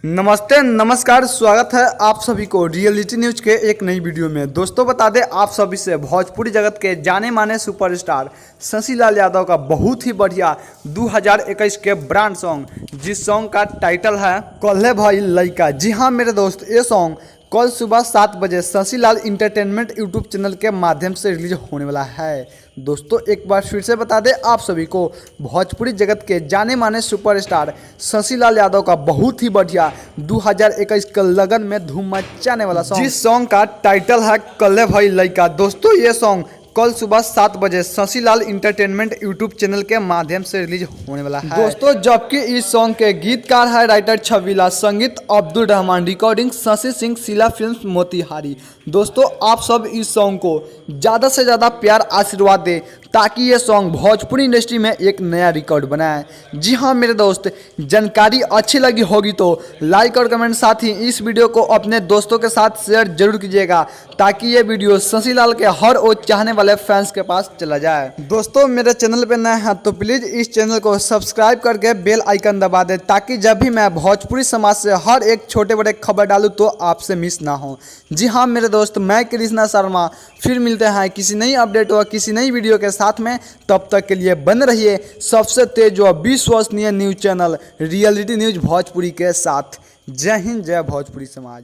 नमस्ते नमस्कार, स्वागत है आप सभी को रियलिटी न्यूज के एक नई वीडियो में। दोस्तों बता दें आप सभी से, भोजपुरी जगत के जाने माने सुपरस्टार शशि लाल यादव का बहुत ही बढ़िया 2021 के ब्रांड सॉन्ग, जिस सॉन्ग का टाइटल है कल्हे भाई लइका। जी हाँ मेरे दोस्त, ये सॉन्ग कल सुबह 7 बजे शशि लाल इंटरटेनमेंट यूट्यूब चैनल के माध्यम से रिलीज होने वाला है। दोस्तों एक बार फिर से बता दें आप सभी को, भोजपुरी जगत के जाने माने सुपरस्टार शशि लाल यादव का बहुत ही बढ़िया 2021 के लगन में धूम मचाने वाला सॉन्ग, जिस सॉन्ग का टाइटल है कल्हे भाई लइका। दोस्तों ये सॉन्ग कल सुबह 7 बजे शशि लाल इंटरटेनमेंट यूट्यूब चैनल के माध्यम से रिलीज होने वाला है। दोस्तों जबकि इस सॉन्ग के गीतकार है राइटर छबीला, संगीत अब्दुल रहमान, रिकॉर्डिंग शशि सिंह, शीला फिल्म्स, मोतिहारी। दोस्तों आप सब इस सॉन्ग को ज़्यादा से ज़्यादा प्यार आशीर्वाद दें ताकि ये सॉन्ग भोजपुरी इंडस्ट्री में एक नया रिकॉर्ड बनाए। जी हाँ मेरे दोस्त, जानकारी अच्छी लगी होगी तो लाइक और कमेंट, साथ ही इस वीडियो को अपने दोस्तों के साथ शेयर जरूर कीजिएगा ताकि ये वीडियो शशि लाल के हर वो चाहने वाले फैंस के पास चला जाए। दोस्तों मेरे चैनल पे नए हैं तो प्लीज़ इस चैनल को सब्सक्राइब करके बेल आइकन दबा दें ताकि जब भी मैं भोजपुरी समाज से हर एक छोटे बड़े खबर डालूँ तो आपसे मिस ना हो। जी हाँ मेरे दोस्त, मैं कृष्णा शर्मा, फिर मिलते हैं किसी नई अपडेट और किसी नई वीडियो के साथ में। तब तक के लिए बन रहिए सबसे तेज और विश्वसनीय news channel reality news Bhojpuri के साथ। जय हिंद, जय भोजपुरी समाज।